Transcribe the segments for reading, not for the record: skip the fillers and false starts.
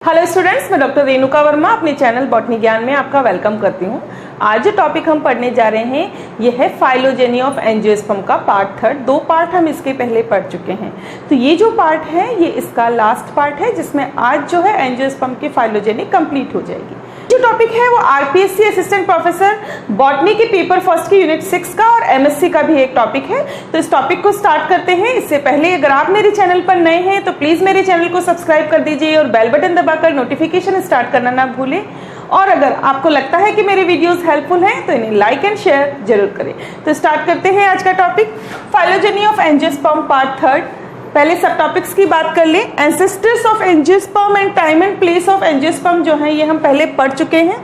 Hello students, मैं doctor Renuka Verma अपने channel botany ज्ञान में आपका वेलकम करती हूँ। आज जो टॉपिक हम पढ़ने जा रहे हैं ये है फाइलोजेनी ऑफ एंजियोस्पर्म का पार्ट थर्ड। 2 पार्ट हम इसके पहले पढ़ चुके हैं, तो ये जो पार्ट है ये इसका लास्ट पार्ट है, जिसमें आज जो है एंजियोस्पर्म की फाइलोजेनी कंप्लीट हो जाएगी। जो टॉपिक है वो आरपीएससी असिस्टेंट प्रोफेसर बॉटनी के पेपर फर्स्ट की यूनिट 6 का और एमएससी का भी एक टॉपिक है। तो इस टॉपिक को स्टार्ट करते हैं। इससे पहले अगर आप मेरे चैनल पर नए हैं तो प्लीज मेरे चैनल को सब्सक्राइब कर दीजिए और बेल बटन दबाकर नोटिफिकेशन स्टार्ट करना ना भूलें। और अगर आपको लगता है कि मेरे वीडियोस हेल्पफुल हैं तो इन्हें लाइक एंड शेयर जरूर करें। तो स्टार्ट करते हैं आज का topic, phylogeny of angiosperm part third. पहले सब टॉपिक्स की बात कर लें। Ancestors of angiosperm and time and place of angiosperm जो है ये हम पहले पढ़ चुके हैं।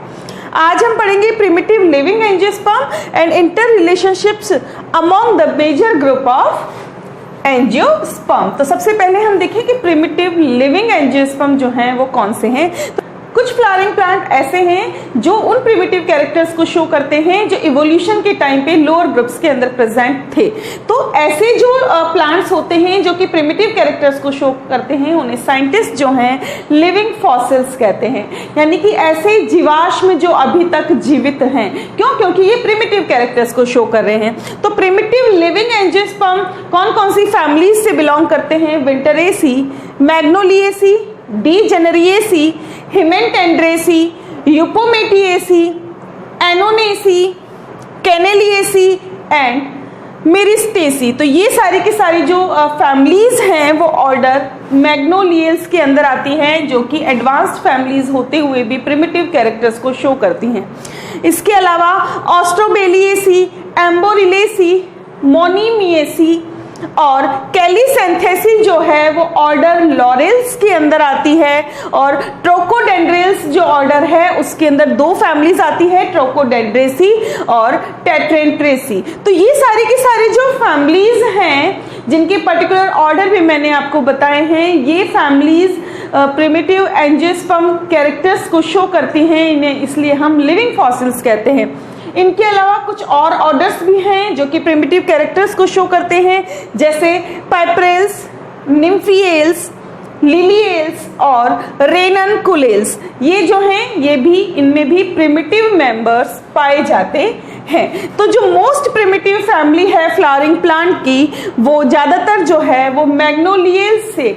आज हम पढ़ेंगे primitive living angiosperm and inter relationships among the major group of angiosperm. तो सबसे पहले हम देखें कि प्रिमिटिव लिविंग एंजियोस्पर्म जो हैं वो कौन से हैं। तो कुछ फ्लावरिंग प्लांट ऐसे हैं जो उन प्रिमिटिव कैरेक्टर्स को शो करते हैं जो इवोल्यूशन के टाइम पे लोअर ग्रुप्स के अंदर प्रेजेंट थे। तो ऐसे जो प्लांट्स होते हैं जो कि प्रिमिटिव कैरेक्टर्स को शो करते हैं उन्हें साइंटिस्ट जो हैं लिविंग फॉसिल्स कहते हैं, यानी कि ऐसे जीवाश्म जो अभी तक जीवित हैं। क्यों? क्योंकि ये प्रिमिटिव कैरेक्टर्स को शो कर रहे हैं। तो प्रिमिटिव लिविंग एंजियोस्पर्म कौन कौन सी फैमिलीज से बिलोंग करते हैं? विंटरेसी, मैग्नोलिएसी, डीजेनेरिएसी, हिमेंटेंड्रेसी, यूपोमेटिएसी, एनोनेसी, कैनेलिएसी एंड मिरिस्टेसी। तो ये सारी की सारी जो फैमिलीज हैं वो ऑर्डर मैग्नोलियल्स के अंदर आती हैं, जो कि एडवांस्ड फैमिलीज होते हुए भी प्रिमिटिव कैरेक्टर्स को शो करती हैं। इसके अलावा ऑस्ट्रोबेलिएसी, एम्बोरिलेसी, मोनीमिएसी और कैलीसेंथेसी जो है वो ऑर्डर लॉरेल्स के अंदर आती है। और ट्रोकोडेंड्रेल्स जो ऑर्डर है उसके अंदर 2 फैमिलीज आती है, ट्रोकोडेंड्रेसी और टेट्रेंट्रेसी। तो ये सारी की सारी जो फैमिलीज हैं जिनके पर्टिकुलर ऑर्डर भी मैंने आपको बताए हैं, ये फैमिलीज प्रिमिटिव एंजियोस्पर्म कैरेक्टर्स को शो करती हैं, इन्हें इसलिए हम लिविंग फॉसिल्स कहते हैं। इनके अलावा कुछ और ऑर्डर्स भी हैं जो कि प्रिमिटिव कैरेक्टर्स को शो करते हैं, जैसे पाइप्रेल्स, निम्फिएल्स, लिलिएल्स और रेननकुलेल्स। ये जो हैं ये भी इनमें भी प्रिमिटिव मेंबर्स पाए जाते हैं। तो जो मोस्ट प्रिमिटिव फैमिली है फ्लावरिंग प्लांट की वो ज्यादातर जो है वो मैग्नोलिएल्स से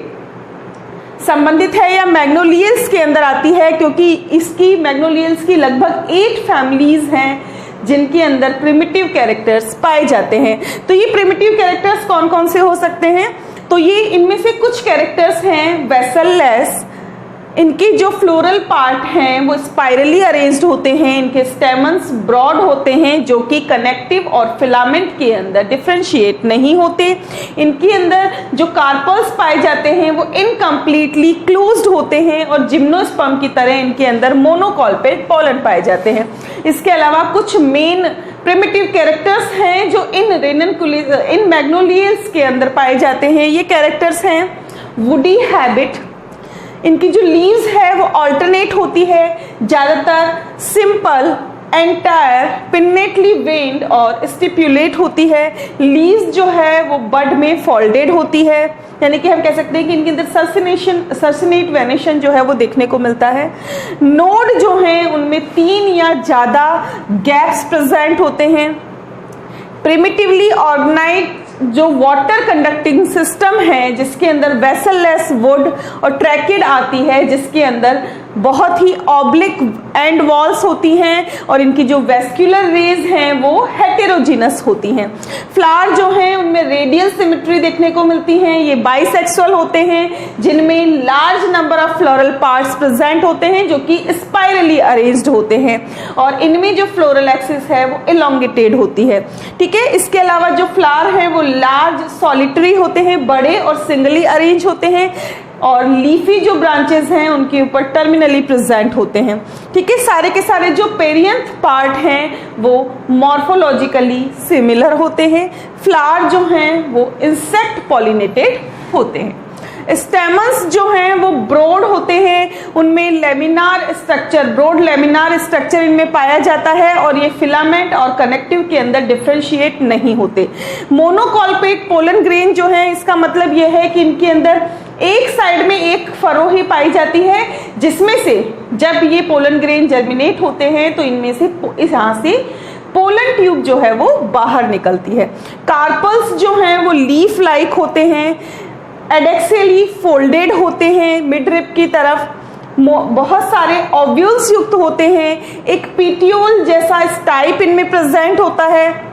संबंधित है या मैग्नोलियल्स के अंदर आती है, क्योंकि इसकी मैग्नोलियल्स की लगभग 8 फैमिलीज हैं जिनके अंदर प्रिमिटिव कैरेक्टर्स पाए जाते हैं। तो ये प्रिमिटिव कैरेक्टर्स कौन कौन से हो सकते हैं? तो ये इनमें से कुछ कैरेक्टर्स हैं वेसललेस। इनके जो फ्लोरल पार्ट हैं वो स्पाइरली अरेंज्ड होते हैं, इनके स्टेमन्स ब्रॉड होते हैं जो कि कनेक्टिव और फिलामेंट के अंदर डिफरेंशिएट नहीं होते। इनके अंदर जो कार्पल्स पाए जाते हैं वो इनकम्प्लीटली क्लोज्ड होते हैं और जिम्नोस्पर्म की तरह इनके अंदर मोनोकॉल्पेट पोलन पाए जाते हैं। इसके अलावा कुछ मेन प्रिमिटिव कैरेक्टर्स हैं जो इन मैग्नोलियल्स के अंदर पाए जाते हैं। ये कैरेक्टर्स हैं वुडी हैबिट। इनकी जो लीव्स है वो ऑल्टरनेट होती है, ज़्यादातर सिंपल, एंटायर, पिन्नेटली वेन्ड और स्टिपुलेट होती है। लीव्स जो है वो बड में फोल्डेड होती है, यानी कि हम कह सकते हैं कि इनके अंदर सर्सिनेट वेनेशन जो है वो देखने को मिलता है। नोड जो हैं उनमें 3 या ज़्यादा गैप्स प्रेजेंट होते हैं। प्रिमिटिवली ऑर्गेनाइज्ड जो वाटर कंडक्टिंग सिस्टम है जिसके अंदर वेसललेस वुड और ट्रैकिड आती है, जिसके अंदर बहुत ही ऑब्लिक एंड वॉल्स होती हैं और इनकी जो वेस्कुलर रेज हैं वो हेटेरोजिनस होती हैं। फ्लावर जो हैं उनमें रेडियल सिमेट्री देखने को मिलती हैं। ये बाइसेक्सुअल होते हैं जिनमें large number of floral parts present होते हैं जो कि स्पाइरली अरेंज्ड होते हैं और इनमें जो फ्लोरल एक्सिस है वो इलोंगेटेड होती है। ठीक है, इसके अलावा जो फ्लावर है वो लार्ज सॉलिटरी होते हैं, बड़े और सिंगली अरेंज होते हैं और लीफी जो ब्रांचेस हैं उनके ऊपर टर्मिनली प्रेजेंट होते हैं। ठीक है, सारे के सारे जो पेरियंथ पार्ट हैं वो मॉर्फोलॉजिकली सिमिलर होते हैं। फ्लावर जो हैं वो इंसेक्ट पॉलिनेटेड होते हैं। स्टेमन्स जो हैं वो ब्रॉड होते हैं, उनमें laminar structure, broad laminar structure इनमें पाया जाता है और ये फिलामेंट और कनेक्टिव के अंदर डिफरेंशिएट नहीं होते। मोनोकॉल्पेट पोलन ग्रेन जो है इसका मतलब ये है कि इनके अंदर एक साइड में एक फरो ही पाई जाती है, जिसमें से जब ये पोलन ग्रेन जर्मिनेट होते हैं तो इनमें से यहाँ से पोलन ट्यूब जो है वो बाहर निकलती है। कार्पल्स जो हैं वो लीफ लाइक होते हैं, एडेक्सियली फोल्डेड होते हैं मिडरिप की तरफ, बहुत सारे ओव्यूल्स युक्त होते हैं, एक पीटियोल जैसा स्टाइप इनमें प्रेजेंट होता है।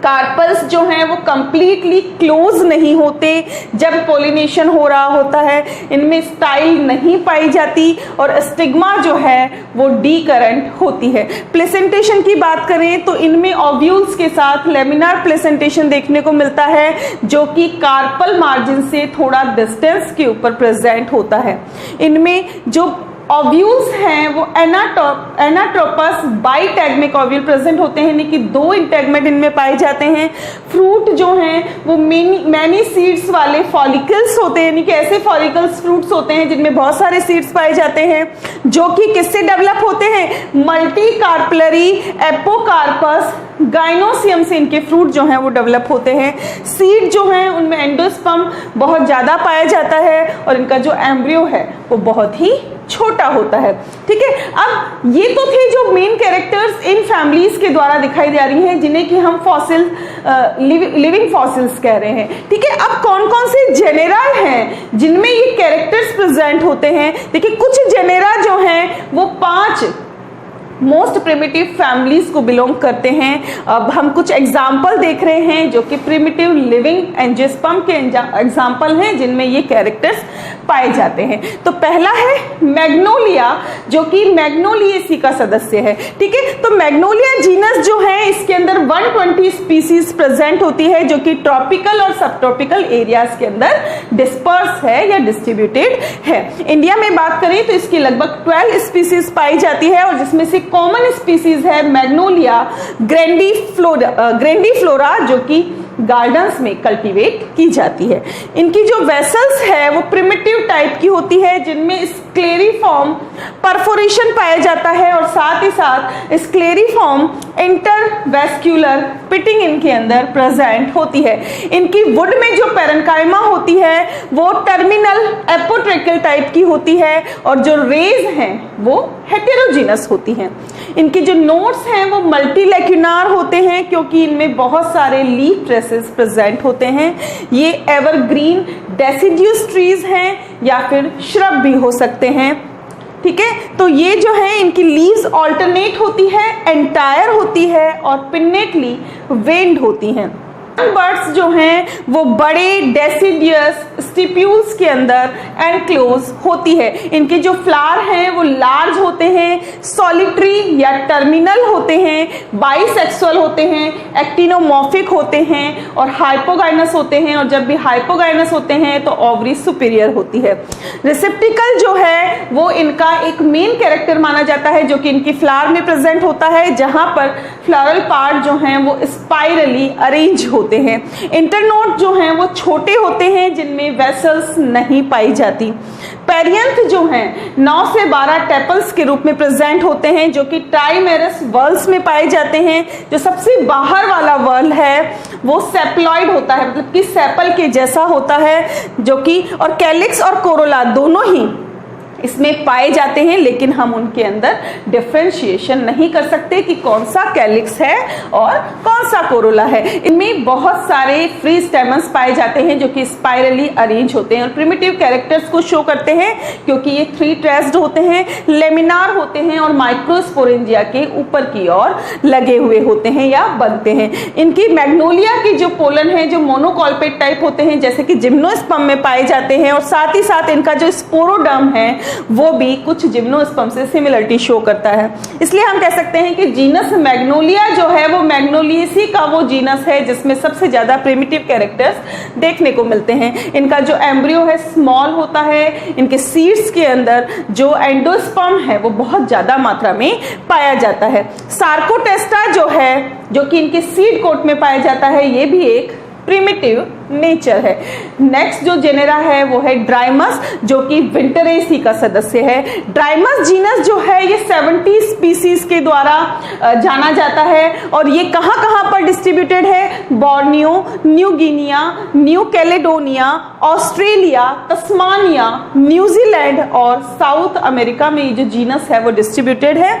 कार्पल्स जो हैं वो कंप्लीटली क्लोज नहीं होते जब पोलिनेशन हो रहा होता है, इनमें स्टाइल नहीं पाई जाती और स्टिग्मा जो है वो डीकरेंट होती है। प्लेसेंटेशन की बात करें तो इनमें ओव्यूल्स के साथ लेमिनार प्लेसेंटेशन देखने को मिलता है, जो कि कार्पल मार्जिन से थोड़ा डिस्टेंस के ऊपर प्रेजेंट होता है। इनमें जो ओव्यूल्स हैं वो एनाट्रोपस बाइटैगमिक ओव्यूल प्रेजेंट होते हैं, यानी कि 2 इंटैगमेंट इनमें पाए जाते हैं। फ्रूट जो हैं वो मैनी सीड्स वाले फॉलिकल्स होते हैं, यानी कि ऐसे फॉलिकल्स फ्रूट्स होते हैं जिनमें बहुत सारे सीड्स पाए जाते हैं, जो कि किससे डेवलप होते हैं, मल्टी कार्पलरी एपोकार्पस गाइनोसियम से इनके फ्रूट जो हैं वो डेवलप होते हैं। सीड जो हैं उनमें एंडोस्पर्म बहुत ज़्यादा पाया जाता है और इनका जो एम्ब्रियो है वो बहुत ही छोटा होता है। ठीक है, अब ये तो थे जो मेन कैरेक्टर्स इन फैमिलीज के द्वारा दिखाई जा रही हैं, जिन्हें कि हम फॉसिल लिविंग फॉसिल्स कह रहे हैं। ठीक है, अब कौन कौन से जेनेरा हैं जिनमें ये कैरेक्टर्स प्रेजेंट होते हैं। देखिए, कुछ जेनेरा जो हैं वो 5 मोस्ट प्रिमिटिव फैमिलीज को बिलोंग करते हैं। अब हम कुछ एग्जाम्पल देख रहे हैं जो कि प्रिमिटिव लिविंग एंजियोस्पर्म के एग्जाम्पल हैं जिनमें ये कैरेक्टर्स पाए जाते हैं। तो पहला है मैग्नोलिया, जो कि मैग्नोलिएसी का सदस्य है। ठीक है, तो मैग्नोलिया जीनस जो है इसके अंदर 120 स्पीसीज प्रेजेंट होती है, जो कि ट्रॉपिकल और सब ट्रॉपिकल एरियाज के अंदर डिस्पर्स है या डिस्ट्रीब्यूटेड है। इंडिया में बात करें तो इसकी लगभग 12 स्पीसीज पाई जाती है और जिसमें से कॉमन स्पीसीज है मैग्नोलिया ग्रैंडीफ्लोरा, जो कि गार्डन्स में कल्टीवेट की जाती है। इनकी जो वेसल्स है वो प्रिमिटिव टाइप की होती है, जिनमें स्क्लेरिफॉर्म परफोरेशन पाया जाता है और साथ ही साथ स्क्लेरिफॉर्म इंटरवेस्क्यूलर पिटिंग इनके अंदर प्रेजेंट होती है। इनकी वुड में जो पैरेन्काइमा होती है वो टर्मिनल एपोट्रेकल टाइप की होती है और जो रेज हैं वो हेटेरोजीनस होती हैं। इनके जो नोड्स हैं वो मल्टीलेक्यूनार होते हैं, क्योंकि इनमें बहुत सारे लीफ ट्रेसेस प्रेजेंट होते हैं। ये एवरग्रीन डेसिड्यूस ट्रीज हैं या फिर श्रब भी हो सकते हैं। ठीक है, तो ये जो है इनकी लीव्स ऑल्टरनेट होती है, एंटायर होती है और पिन्नेटली वेन्ड होती हैं। बर्ड्स जो हैं वो बड़े डेसिडियस स्टिप्यूल्स के अंदर एनक्लोज होती है। इनके जो फ्लावर हैं वो लार्ज होते हैं, सॉलिटरी या टर्मिनल होते हैं, बाइसेक्सुअल होते हैं, एक्टिनोमॉर्फिक होते हैं और हाइपोगाइनस होते हैं। और जब भी हाइपोगाइनस होते हैं तो ओवरी सुपीरियर होती है। रिसेप्टिकल जो है वो इनका एक मेन कैरेक्टर माना जाता है, जो कि इनकी फ्लावर में प्रेजेंट होता है, जहां पर फ्लोरल पार्ट जो हैं वो स्पाइरली अरेंज होते हैं। इंटरनोड जो हैं वो छोटे होते हैं, जिनमें वेसल्स नहीं पाई जाती। पेरियंथ जो हैं 9 से 12 टेपल्स के रूप में प्रेजेंट होते हैं, जो कि ट्राइमेरस वर्ल्स में पाए जाते हैं। जो सबसे बाहर वाला वर्ल है वो सेप्लॉइड होता है, मतलब कि सेपल के जैसा होता है, जो कि और कैलिक्स और कोरोला दोनों ही इसमें पाए जाते हैं, लेकिन हम उनके अंदर डिफरेंशिएशन नहीं कर सकते कि कौन सा कैलिक्स है और कौन सा कोरोला है। इनमें बहुत सारे फ्री स्टेमन्स पाए जाते हैं जो कि स्पाइरली अरेंज होते हैं और प्रिमिटिव कैरेक्टर्स को शो करते हैं, क्योंकि ये 3 ट्रेस्ड होते हैं, लेमिनार होते हैं और माइक्रोस्पोरेंजिया के ऊपर की ओर लगे हुए होते हैं या बनते हैं। इनकी मैग्नोलिया की जो पोलन है जो मोनोकॉल्पेट टाइप होते हैं, जैसे कि जिम्नोस्पर्म में पाए जाते हैं, और साथ ही साथ इनका जो स्पोरोडर्म है वो भी कुछ जिम्नोस्पर्म से सिमिलरिटी शो करता है। इसलिए हम कह सकते हैं कि जीनस मैग्नोलिया जो है वो मैग्नोलिएसी का वो जीनस है जिसमें सबसे ज्यादा प्रिमिटिव कैरेक्टर्स देखने को मिलते हैं। इनका जो एम्ब्रियो है स्मॉल होता है। इनके सीड्स के अंदर जो एंडोस्पर्म है वो बहुत ज्यादा मात्रा में पाया जाता है। सार्कोटेस्टा जो है, जो कि इनके सीड कोट में पाया जाता है, ये भी एक प्रिमिटिव नेचर है। नेक्स्ट जो जेनेरा है वो है ड्राइमस, जो कि विंटरेसी का सदस्य है। ड्राइमस जीनस जो है ये 70 स्पीसीज के द्वारा जाना जाता है और ये कहां कहां पर डिस्ट्रीब्यूटेड है? Borneo, new Guinea, new Caledonia, Australia, Tasmania, New Zealand और साउथ अमेरिका में ये जो जीनस है वो डिस्ट्रीब्यूटेड है।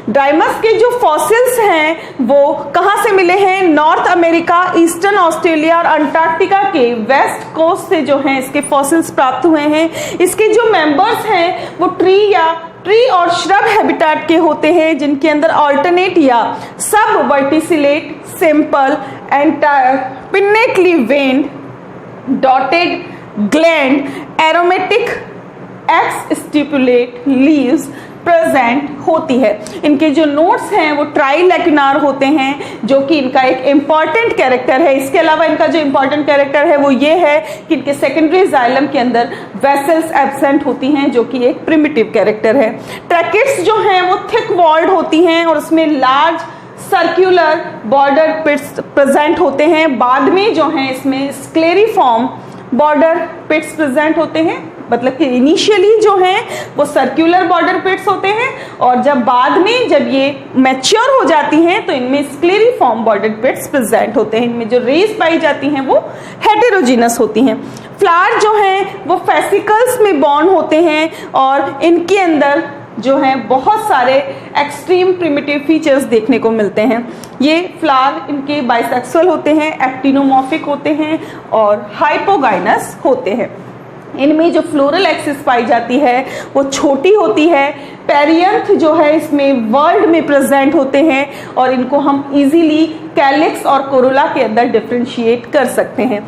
ड्राइमस के जो फॉसिल्स हैं वो कहां से मिले हैं? नॉर्थ अमेरिका, ईस्टर्न ऑस्ट्रेलिया और अंटार्कटिका के वेस्ट कोस्ट से जो हैं इसके फॉसिल्स प्राप्त हुए हैं। इसके जो मेंबर्स हैं वो ट्री और श्रब हैबिटेट के होते हैं, जिनके अंदर ऑल्टरनेट या सब verticillate, simple, entire, pinnately veined, dotted, gland, aromatic, ex stipulate leaves present होती है। इनके जो नोट्स हैं वो ट्राइलैक्युनार होते हैं, जो कि इनका एक इंपॉर्टेंट कैरेक्टर है। इसके अलावा इनका जो इंपॉर्टेंट कैरेक्टर है वो ये है कि इनके सेकेंडरी जाइलम के अंदर वेसल्स एब्सेंट होती हैं, जो कि एक प्रिमिटिव कैरेक्टर है। ट्रैकेट्स जो हैं वो थिक वॉल्ड होती हैं और उसमें large circular border pits present होते हैं। बाद में जो है इसमें स्क्लेरिफॉर्म बॉर्डर पिट्स प्रेजेंट होते हैं, मतलब कि इनिशियली जो हैं वो सर्कुलर बॉर्डर पिट्स होते हैं और जब बाद में जब ये मैच्योर हो जाती हैं तो इनमें स्क्लेरिफॉर्म बॉर्डर पिट्स प्रेजेंट होते हैं। इनमें जो रेस पाई जाती हैं वो हेटेरोजीनस होती हैं। फ्लावर जो हैं वो फेसिकल्स में बॉर्न होते हैं और इनके अंदर जो है बहुत सारे एक्सट्रीम प्रिमिटिव फीचर्स देखने को मिलते हैं। ये फ्लावर इनके बाइसेक्सुअल होते हैं, एक्टिनोमॉर्फिक होते हैं और हाइपोगाइनस होते हैं। इनमें जो फ्लोरल एक्सिस पाई जाती है वो छोटी होती है। पेरियंथ जो है इसमें वर्ल्ड में प्रेजेंट होते हैं और इनको हम इजीली कैलिक्स और कोरोला के अंदर डिफरेंशिएट कर सकते हैं।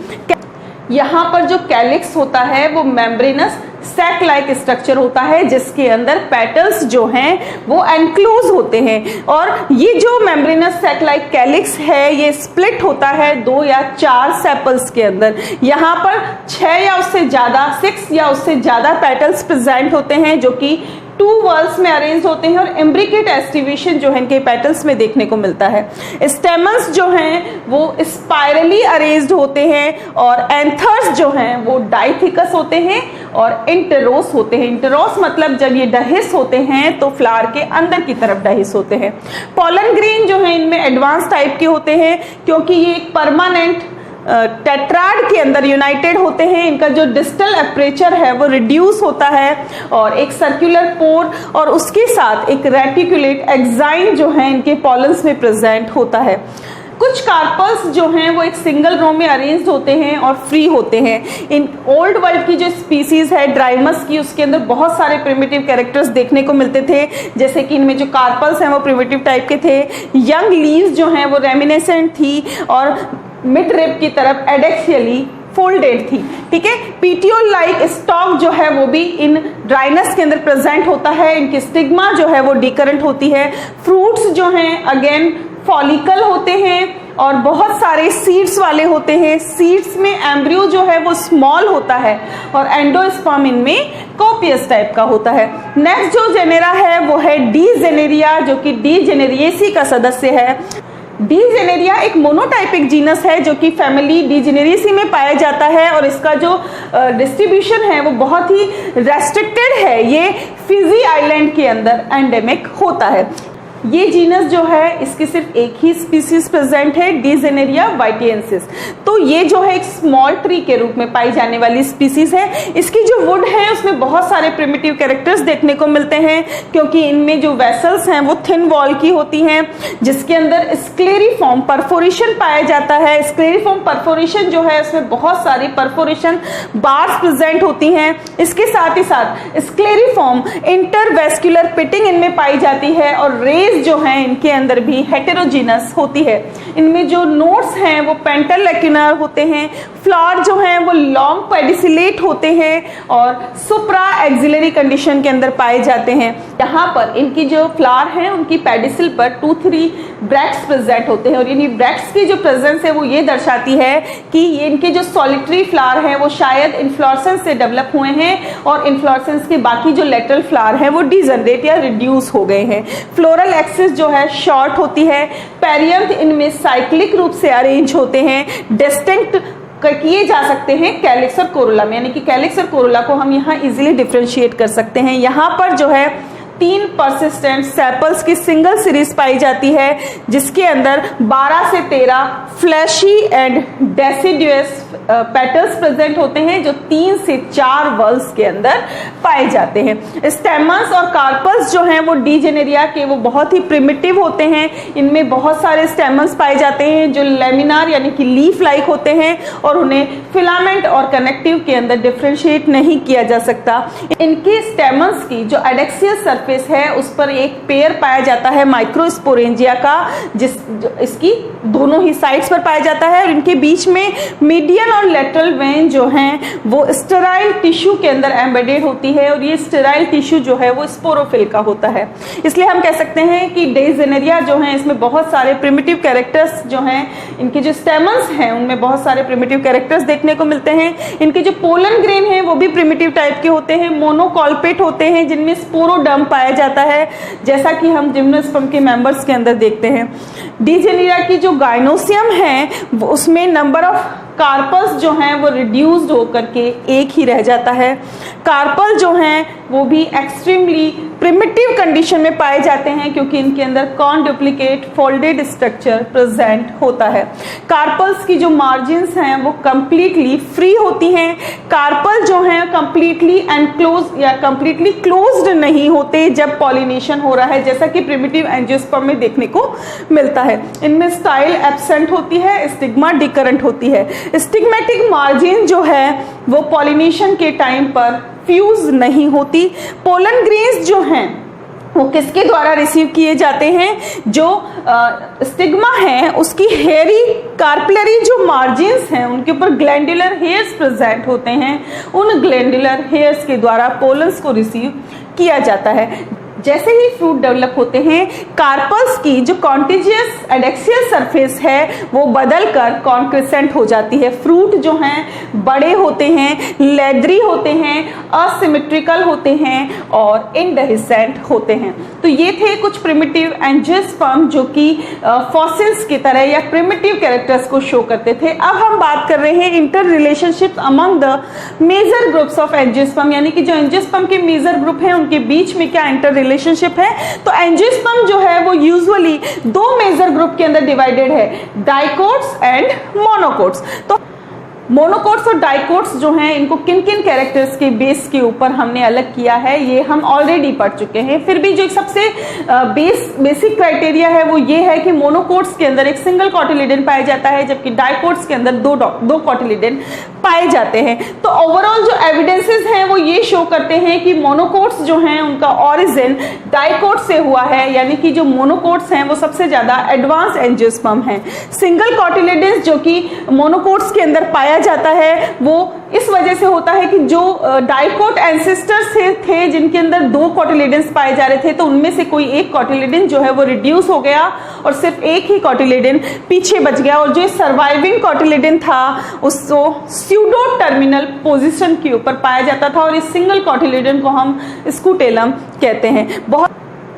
यहाँ पर जो कैलिक्स होता है वो मेम्ब्रेनस सैक लाइक स्ट्रक्चर होता है, जिसके अंदर पेटल्स जो हैं वो एनक्लोज होते हैं और ये जो मेम्ब्रेनस सैक लाइक कैलिक्स है ये स्प्लिट होता है 2 या 4 सेपल्स के अंदर। यहाँ पर 6 या उससे ज्यादा 6 या उससे ज्यादा पेटल्स प्रेजेंट होते हैं, जो कि 2 वॉल्स में अरेंज होते हैं और इम्ब्रिकेट एस्टिवेशन जो है इनके पेटल्स में देखने को मिलता है। स्टेमन्स जो हैं वो स्पाइरली अरेंज्ड होते हैं और एंथर्स जो हैं वो डाइथिकस होते हैं और इंटरोस होते हैं। इंटरोस मतलब जब ये डहिस होते हैं तो फ्लावर के अंदर की तरफ डहिस होते हैं। पॉलन ग्रेन जो है इनमें एडवांस टाइप के होते हैं, क्योंकि ये एक परमानेंट टेट्राड के अंदर यूनाइटेड होते हैं। इनका जो डिस्टल एपरेचर है वो रिड्यूस होता है और एक सर्कुलर पोर और उसके साथ एक रेटिकुलेट एक्साइन जो है इनके पॉलन्स में प्रेजेंट होता है। कुछ कार्पल्स जो हैं वो एक सिंगल रो में अरेंज्ड होते हैं और फ्री होते हैं। इन ओल्ड वर्ल्ड की जो स्पीसीज है ड्राइमस की, उसके अंदर बहुत सारे प्रिमिटिव कैरेक्टर्स देखने को मिलते थे, जैसे कि इनमें जो कार्पल्स हैं वो प्रिमिटिव टाइप के थे। यंग लीव्स जो हैं वो रेमिनेसेंट थी और मिड रिब की तरफ एडेक्सियली फोल्डेड थी। ठीक है, पीटियोल लाइक स्टॉक जो है वो भी इन ड्राइनस के अंदर प्रेजेंट होता है। इनकी स्टिग्मा जो है वो डिकरेंट होती है। फ्रूट्स जो हैं अगेन फॉलिकल होते हैं और बहुत सारे सीड्स वाले होते हैं। सीड्स में एम्ब्रियो जो है वो स्मॉल होता है और एंडोस्पर्म इनमें कॉपियस टाइप का होता है। नेक्स्ट जो जेनेरा है वो है डी जेनेरिया, जो कि डी जेनेरिएसी का सदस्य है। डी जेनेरिया एक मोनोटाइपिक जीनस है जो कि फैमिली डी जेनेरिएसी में पाया जाता है और इसका जो डिस्ट्रीब्यूशन है वो बहुत ही रेस्ट्रिक्टेड है। ये फिजी आइलैंड के अंदर एंडेमिक होता है। ये जीनस जो है इसकी सिर्फ एक ही स्पीसीज प्रेजेंट है, डी जेनेरिया वाइटियंसिस। तो ये जो है एक स्मॉल ट्री के रूप में पाई जाने वाली स्पीसीज है। इसकी जो वुड है उसमें बहुत सारे प्रिमिटिव कैरेक्टर्स देखने को मिलते हैं, क्योंकि इनमें जो वेसल्स हैं वो थिन वॉल की होती हैं, जिसके अंदर स्क्लेरिफॉर्म परफोरेशन पाया जाता है। स्क्लेरिफॉर्म परफोरेशन जो है उसमें बहुत सारी परफोरेशन बार्स प्रेजेंट होती हैं। इसके साथ ही साथ स्क्लेरिफॉर्म इंटरवेस्कुलर पिटिंग इनमें पाई जाती है और रेज जो हैं इनके अंदर भी हेटेरोजीनस होती है। इनमें जो नोड्स हैं वो पेंटालेक्युलर होते हैं। फ्लावर जो हैं वो लॉन्ग पेडिसिलेट होते हैं और सुप्रा एक्सिलरी कंडीशन के अंदर पाए जाते हैं। यहाँ पर इनकी जो फ्लावर हैं उनकी पेडिसिल पर 2-3 ब्रैक्ट्स प्रेजेंट होते हैं और इन्हीं ब्रैक्ट्स की जो प्रेजेंस है वो ये दर्शाती है कि ये इनके जो सॉलिटरी फ्लावर हैं वो शायद इन्फ्लोरेसेंस से डेवलप हुए हैं और इन्फ्लोरेसेंस के बाकी जो लेटरल फ्लावर हैं वो डिजनरेट या रिड्यूस हो गए हैं। फ्लोरल एक्सिस जो है शॉर्ट होती है। पेरियंथ इनमें साइक्लिक रूप से अरेंज होते हैं। डिस्टिंक्ट किए जा सकते हैं कैलिक्स और कोरोला में, यानी कि कैलिक्स और कोरोला को हम यहाँ इजीली डिफरेंशिएट कर सकते हैं। यहाँ पर जो है 3 परसिस्टेंट सेपल्स की सिंगल सीरीज पाई जाती है, जिसके अंदर 12 से 13 flashy and deciduous petals present होते हैं, जो 3 से 4 वल्स के अंदर पाए जाते हैं। स्टेमन्स और कार्पल्स जो हैं वो डीजेनेरिया के वो बहुत ही प्रिमिटिव होते हैं। इनमें बहुत सारे स्टेमन्स पाए जाते हैं जो लेमिनार यानी कि लीफ लाइक होते हैं, और उन्हें फिलामेंट और कनेक्टिव के अंदर डिफरेंशिएट नहीं किया जा सकता। इनके स्टेमन्स की जो एडेक्सियल सरफेस है उस पर एक पेयर पाया जाता है माइक्रोस्पोरेंजिया का, इसकी दोनों ही साइड्स पर पाया जाता है, और इनके बीच में मीडियन और लेटरल वेन जो हैं वो स्टेराइल टिश्यू के अंदर एम्बेडेड होती है, और ये स्टेराइल टिश्यू जो है वो स्पोरोफिल का होता है। इसलिए हम कह सकते हैं कि डेजेनेरिया जो है इसमें बहुत सारे प्रिमिटिव कैरेक्टर्स जो हैं, इनके जो स्टेमन्स हैं उनमें बहुत सारे प्रिमिटिव कैरेक्टर्स देखने को मिलते हैं। इनके जो पोलन ग्रेन है वो भी प्रिमिटिव टाइप के होते हैं, मोनोकॉल्पेट होते हैं, जिनमें स्पोरोडर्म पाया जाता है, जैसा कि हम जिम्नोस्पर्म के मेंबर्स के अंदर देखते हैं। डीजेनेरिया की जो गाइनोसियम है उसमें नंबर ऑफ कार्पल्स जो हैं वो रिड्यूस्ड होकर के एक ही रह जाता है। कार्पल जो हैं वो भी एक्सट्रीमली प्रिमिटिव कंडीशन में पाए जाते हैं, क्योंकि इनके अंदर conduplicate folded structure present होता है। कार्पल्स की जो मार्जिन्स हैं वो कंप्लीटली फ्री होती हैं। कार्पल जो हैं कंप्लीटली एनक्लोज या कंप्लीटली क्लोज्ड नहीं होते जब पॉलिनेशन हो रहा है, जैसा कि प्रिमिटिव एंजियोस्पर्म में देखने को मिलता है। इनमें स्टाइल एब्सेंट होती है, स्टिग्मा डिकरेंट होती है। स्टिग्मेटिक मार्जिन जो है वो पॉलिनेशन के टाइम पर फ्यूज नहीं होती। पोलन ग्रेन्स जो हैं वो किसके द्वारा रिसीव किए जाते हैं? जो स्टिग्मा है उसकी हेयरी कार्पिलरी जो मार्जिन्स हैं उनके ऊपर ग्लैंडुलर हेयर्स प्रेजेंट होते हैं, उन ग्लैंडुलर हेयर्स के द्वारा पोलन्स को रिसीव किया जाता है। जैसे ही फ्रूट डेवलप होते हैं, कार्पल्स की जो कॉन्टिजियस एडेक्सियल सरफेस है वो बदलकर कॉन्क्रिसेंट हो जाती है। फ्रूट जो हैं बड़े होते हैं, लेदरी होते हैं, असिमेट्रिकल होते हैं और इनडेहिसेंट होते हैं। तो ये थे कुछ प्रिमिटिव एंजियोस्पर्म जो कि फॉसिल्स की तरह या प्रिमिटिव कैरेक्टर्स को शो करते थे। अब हम बात कर रहे हैं inter relationship among the major groups of angiosperm, यानी कि जो एंजियोस्पर्म के मेजर ग्रुप हैं उनके बीच में क्या इंटर रिलेशनशिप है। तो एंजियोस्पर्म जो है वो यूजुअली 2 मेजर ग्रुप के अंदर डिवाइडेड है, डाइकोट्स एंड मोनोकोट्स। तो मोनोकोट्स और डाइकोट्स जो हैं इनको किन किन कैरेक्टर्स के बेस के ऊपर हमने अलग किया है ये हम ऑलरेडी पढ़ चुके हैं। फिर भी जो सबसे बेसिक क्राइटेरिया है वो ये है कि मोनोकोट्स के अंदर एक सिंगल कॉटिलिडन पाया जाता है, जबकि डाइकोट्स के अंदर दो कॉटिलिडन पाए जाते हैं। तो ओवरऑल जो एविडेंसेस हैं वो ये शो करते हैं कि मोनोकोट्स जो हैं उनका ओरिजिन डाइकोट से हुआ है, यानी कि जो मोनोकोट्स हैं वो सबसे ज्यादा एडवांस एंजियोस्पर्म हैं। सिंगल कॉटिलिडन जो कि मोनोकोट्स के अंदर पाया जाता है वो इस वजह से होता है कि जो डाइकोट एंसेस्टर्स थे जिनके अंदर 2 कॉटिलिडन्स पाए जा रहे थे, तो उनमें से कोई एक कॉटिलिडन जो है वो रिड्यूस हो गया और सिर्फ एक ही कॉटिलिडन पीछे बच गया, और जो सर्वाइविंग कॉटिलिडन था उसको स्यूडो टर्मिनल पोजीशन के ऊपर पाया जाता था, और इस सिंगल कॉटिलिडन को हम स्कूटेलम कहते हैं।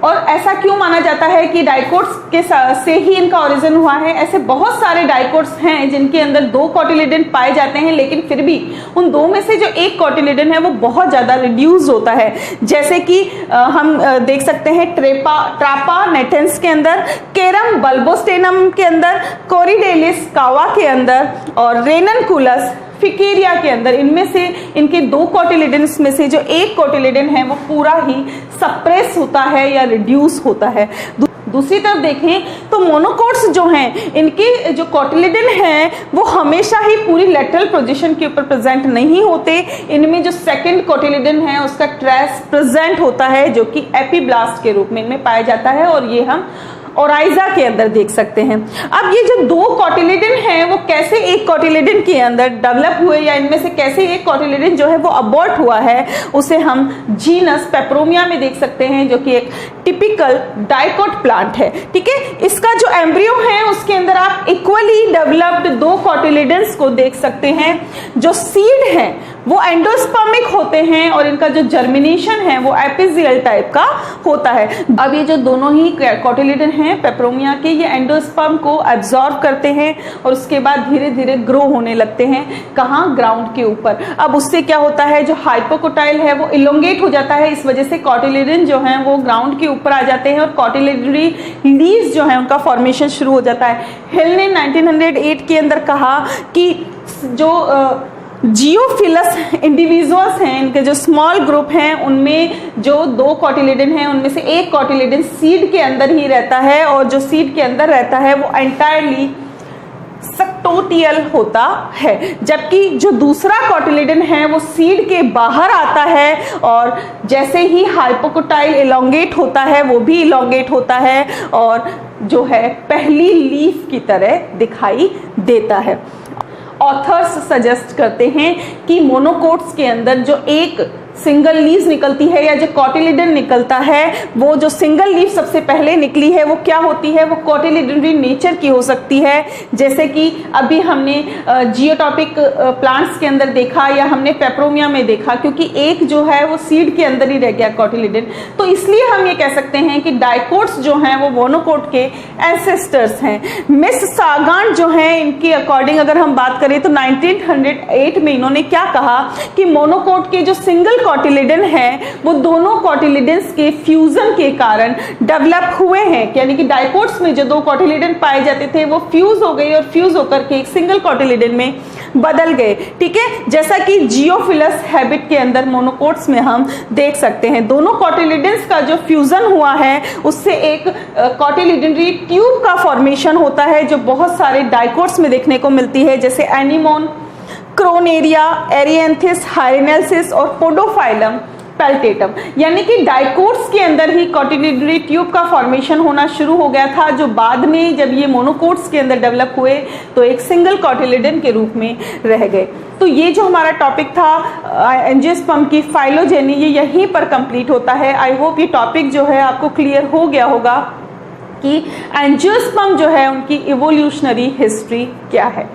और ऐसा क्यों माना जाता है कि डाइकोट्स के से ही इनका ओरिजिन हुआ है? ऐसे बहुत सारे डाइकोट्स हैं जिनके अंदर 2 कॉटिलिडन पाए जाते हैं, लेकिन फिर भी उन 2 में से जो एक कॉटिलिडन है वो बहुत ज्यादा रिड्यूस होता है। जैसे कि हम देख सकते हैं ट्रापा नेटेंस के अंदर, केरम बल्बोस्टेनम के अंदर, कोरिडेलिस कावा के अंदर और रेननकुलस फिकेरिया के अंदर। इनमें से इनके 2 कॉटिलिडन्स में से जो एक कॉटिलिडन है वो पूरा ही सप्रेस होता है या रिड्यूस होता है। दूसरी तरफ देखें तो मोनोकोट्स जो हैं इनके जो कॉटिलिडन हैं वो हमेशा ही पूरी लेटरल पोजीशन के ऊपर प्रेजेंट नहीं होते। इनमें जो सेकंड कॉटिलिडन है उसका ट्रेस प्रेजेंट होता है जो कि एपीब्लास्ट के रूप में इनमें पाया जाता है, और ये हम ओराइजा के अंदर देख सकते हैं। अब ये जो 2 कॉटिलिडन हैं वो कैसे एक कॉटिलिडन के अंदर डेवलप हुए या इनमें से कैसे एक कॉटिलिडन जो है वो अबॉर्ट हुआ है, उसे हम जीनस पेपरोमिया में देख सकते हैं जो कि एक टिपिकल डाइकोट प्लांट है। ठीक है, इसका जो एम्ब्रियो है उसके अंदर आप इक्वली डेवलप्ड 2 कॉटिलिडन्स को देख सकते हैं। जो सीड हैं वो एंडोस्पर्मिक होते हैं और इनका जो जर्मिनेशन है वो एपिजियल टाइप का होता है। अब ये जो दोनों ही कोटिलिडन हैं पेपरोमिया के, ये एंडोस्पर्म को एब्जॉर्ब करते हैं और उसके बाद धीरे धीरे ग्रो होने लगते हैं। कहाँ? ग्राउंड के ऊपर। अब उससे क्या होता है, जो हाइपोकोटाइल है वो इलोंगेट हो जाता है, इस वजह से कोटिलिडन जो है वो ग्राउंड के ऊपर आ जाते हैं और कोटिलिडनरी लीव्स जो है उनका फॉर्मेशन शुरू हो जाता है। हिल ने 1908 के अंदर कहा कि जो जियोफिलस इंडिविजुअल्स हैं, इनके जो स्मॉल ग्रुप हैं, उनमें जो 2 कोटिलिडन हैं उनमें से एक कोटिलिडन सीड के अंदर ही रहता है और जो सीड के अंदर रहता है वो एंटायरली सक्टोटियल होता है, जबकि जो दूसरा कोटिलिडन है वो सीड के बाहर आता है और जैसे ही हाइपोकोटाइल इलोंगेट होता है वो भी इलोंगेट होता है और जो है पहली लीफ की तरह दिखाई देता है। ऑथर्स सजेस्ट करते हैं कि मोनोकोट्स के अंदर जो एक सिंगल लीफ निकलती है या जो कोटिलिडन निकलता है, वो जो सिंगल लीफ सबसे पहले निकली है वो क्या होती है, वो कोटिलिडनरी नेचर की हो सकती है, जैसे कि अभी हमने जियोटॉपिक प्लांट्स के अंदर देखा या हमने पेपरोमिया में देखा, क्योंकि एक जो है वो सीड के अंदर ही रह गया कोटिलिडन। तो इसलिए हम ये कह सकते हैं कि डाइकोट्स जो हैं वो मोनोकोट के एंसेस्टर्स हैं। मिस सागान जो है, इनकी अकॉर्डिंग अगर हम बात करें तो 1908 में इन्होंने क्या कहा कि मोनोकोट के जो सिंगल कोटिलिडन है वो दोनों कोटिलिडन्स के फ्यूजन के कारण डेवलप हुए हैं, यानी कि डाइकोट्स में जो 2 कोटिलिडन पाए जाते थे वो फ्यूज हो गए और फ्यूज होकर के एक सिंगल कोटिलिडन में बदल गए। ठीक है, जैसा कि जियोफिलस हैबिट के अंदर मोनोकोट्स में हम देख सकते हैं, दोनों कोटिलिडन्स का जो फ्यूजन हुआ है उससे एक कोटिलिडनरी ट्यूब का फॉर्मेशन होता है जो बहुत सारे डाइकोट्स में देखने को मिलती है, जैसे एनीमोन, क्रोनेरिया, एरिएंथिस, हाइरेनेल्सिस और पोडोफाइलम पेल्टेटम। यानी कि डाइकोट्स के अंदर ही कोटिलिडनरी ट्यूब का फॉर्मेशन होना शुरू हो गया था, जो बाद में जब ये मोनोकोट्स के अंदर डेवलप हुए तो एक सिंगल कोटिलिडन के रूप में रह गए। तो ये जो हमारा टॉपिक था एंजियोस्पर्म की फाइलोजेनी, ये यहीं पर कंप्लीट होता है। आई होप ये टॉपिक जो है आपको क्लियर हो गया होगा कि एंजियोस्पर्म जो है उनकी इवोल्यूशनरी हिस्ट्री क्या है।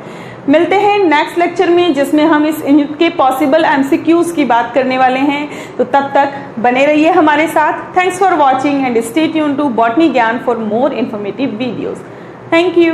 मिलते हैं नेक्स्ट लेक्चर में, जिसमें हम इनके पॉसिबल एमसीक्यूज की बात करने वाले हैं। तो तब तक बने रहिए हमारे साथ। Thanks for watching and stay tuned to botany Gyan for more informative videos. Thank you.